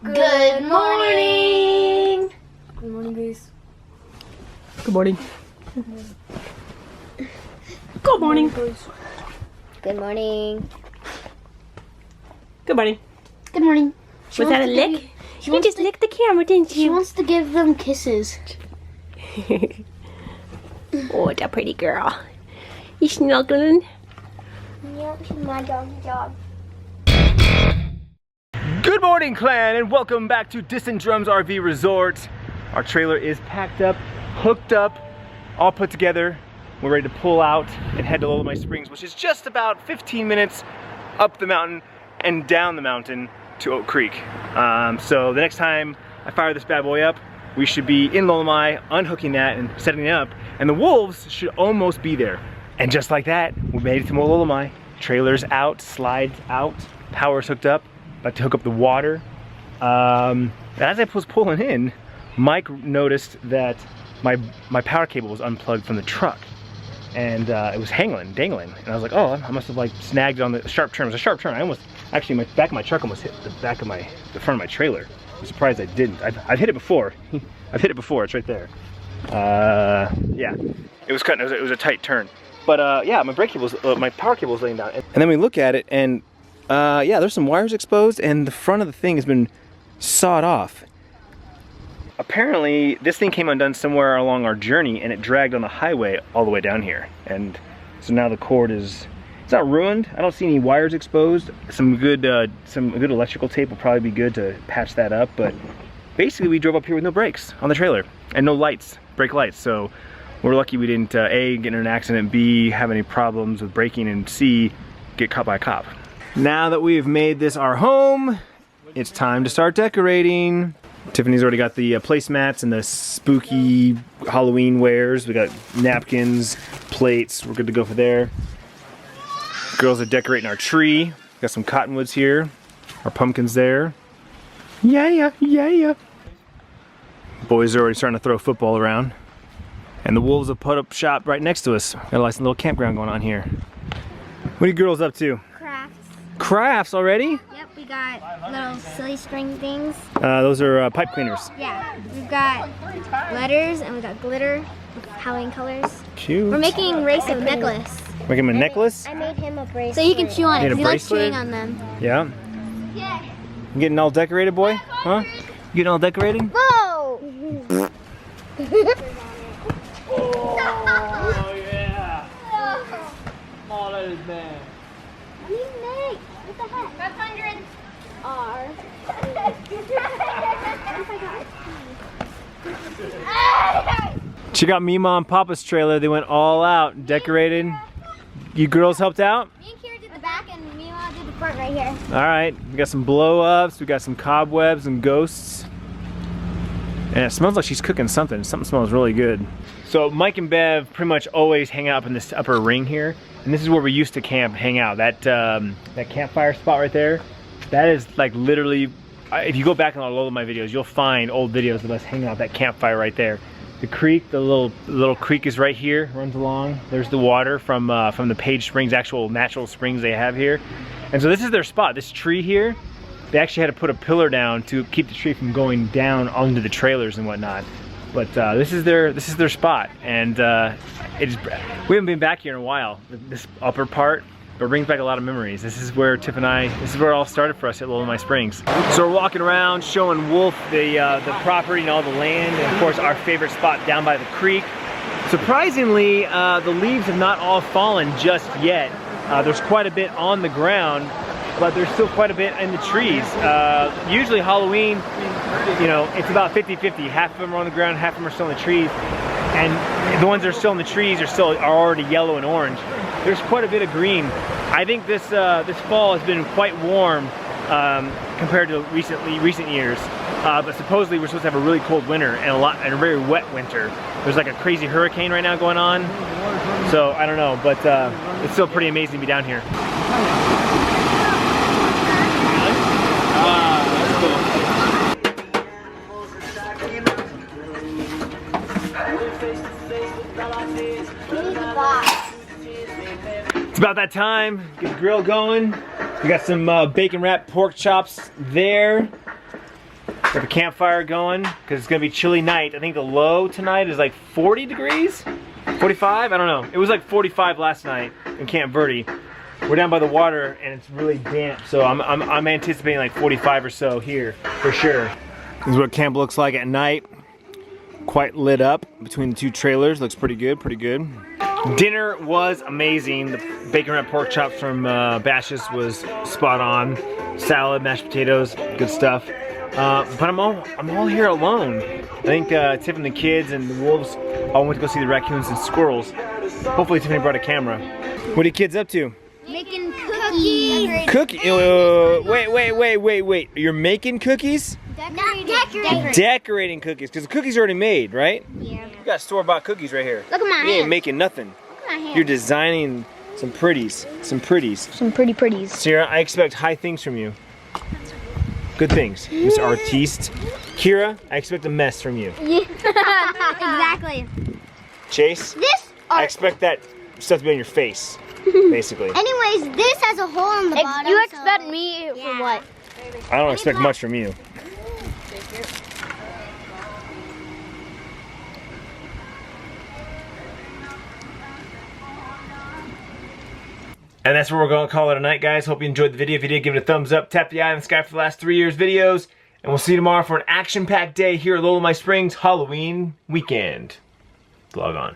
Good morning! Good morning, guys. Good morning. Good morning. Good morning. Good morning. Good morning. Was that a lick? You just licked the camera, didn't She you? wants to give them kisses. Oh, that pretty girl. You snuggling? Yep, she's my dog. Good morning, clan, and welcome back to Distant Drums RV Resort. Our trailer is packed up, hooked up, all put together. We're ready to pull out and head to Lo Lo Mai Springs, which is just about 15 minutes up the mountain and down the mountain to Oak Creek. So the next time I fire this bad boy up, we should be in Lo Lo Mai, unhooking that and setting it up, and the wolves should almost be there. And just like that, we made it to Lo Lo Mai. Trailer's out, slides out, power's hooked up, about to hook up the water. As I was pulling in, Mike noticed that my power cable was unplugged from the truck, and it was dangling. And I was like, oh, I must have like snagged it on the sharp turn. It was a sharp turn. I almost, actually, my back of my truck almost hit the back of the front of my trailer. I'm surprised I didn't. I've hit it before. I've hit it before. It's right there. Yeah, it was cutting. It was a tight turn. But yeah, my brake cable was, my power cable was laying down. And then we look at it, and yeah, there's some wires exposed, and the front of the thing has been sawed off. Apparently, this thing came undone somewhere along our journey, and it dragged on the highway all the way down here. And so now the cord is, it's not ruined. I don't see any wires exposed. Some good electrical tape will probably be good to patch that up. But basically, we drove up here with no brakes on the trailer and no lights, brake lights. So we're lucky we didn't A, get in an accident, B, have any problems with braking, and C, get caught by a cop. Now that we've made this our home, it's time to start decorating. Tiffany's already got the placemats and the spooky Halloween wares. We got napkins, plates, we're good to go for there. Girls are decorating our tree. Got some cottonwoods here, our pumpkins there. Yeah. Boys are already starting to throw football around. And the wolves have put up shop right next to us. Got a nice little campground going on here. What are you girls up to? Crafts already? Yep, we got little silly string things. Those are pipe cleaners. Yeah, we've got letters and we got glitter with Halloween colors. Cute. We're making Race a necklace. Make him a necklace? I made him a bracelet. So he can chew on it. He likes chewing on them. Yeah. You getting all decorated, boy? Huh? You getting all decorated? Whoa! Oh yeah! Oh, that is bad. What do you make? What the heck? 500 R. Check out Mima and Papa's trailer. They went all out, decorated. You girls helped out? Me and Kira did the back and Mima did the front right here. All right, we got some blow-ups, we got some cobwebs and ghosts. And it smells like she's cooking something. Something smells really good. So Mike and Bev pretty much always hang out up in this upper ring here. And this is where we used to hang out. That campfire spot right there, that is like literally, if you go back in our Lo Lo Mai videos, you'll find old videos of us hanging out at that campfire right there. The creek, the little creek is right here, runs along. There's the water from the Page Springs, actual natural springs they have here. And so this is their spot. This tree here, they actually had to put a pillar down to keep the tree from going down onto the trailers and whatnot. But this is their spot, and we haven't been back here in a while. This upper part, but it brings back a lot of memories. This is where Tiff and I, this is where it all started for us at Lo Lo Mai Springs. So we're walking around showing Wolf the property and all the land, and of course our favorite spot down by the creek. Surprisingly, the leaves have not all fallen just yet. There's quite a bit on the ground, but there's still quite a bit in the trees. Usually Halloween, you know, it's about 50-50. Half of them are on the ground, half of them are still in the trees. And the ones that are still in the trees are already yellow and orange. There's quite a bit of green. I think this fall has been quite warm compared to recent years. But supposedly we're supposed to have a really cold winter and a very wet winter. There's like a crazy hurricane right now going on. So I don't know, but it's still pretty amazing to be down here. It's about that time. Get the grill going. We got some bacon wrapped pork chops there. Got the campfire going because it's gonna be a chilly night. I think the low tonight is like 40 degrees, 45. I don't know. It was like 45 last night in Camp Verde. We're down by the water and it's really damp, so I'm anticipating like 45 or so here for sure. This is what camp looks like at night. Quite lit up between the two trailers. Looks pretty good, pretty good. Dinner was amazing. The bacon wrapped pork chops from Bash's was spot on. Salad, mashed potatoes, good stuff. But I'm all here alone. I think Tiffany and the kids and the wolves all went to go see the raccoons and squirrels. Hopefully Tiffany brought a camera. What are you kids up to? Making cookies. Wait. You're making cookies? Decorating cookies, because the cookies are already made, right? Yeah. You got store-bought cookies right here. Look at my You ain't hands. making nothing. Look at my hands. You're designing some pretties. Some pretties. Some pretties. Sierra, I expect high things from you. Good things, Mr. Artiste. Kira, I expect a mess from you. Yeah. Exactly. Chase, This I expect that stuff to be on your face, basically. Anyways, this has a hole in the bottom. You expect me for what? I don't expect much from you. And that's where we're going to call it a night, guys. Hope you enjoyed the video. If you did, give it a thumbs up. Tap the eye in the sky for the last 3 years videos. And we'll see you tomorrow for an action-packed day here at Lo Lo Mai Springs Halloween weekend. Log on.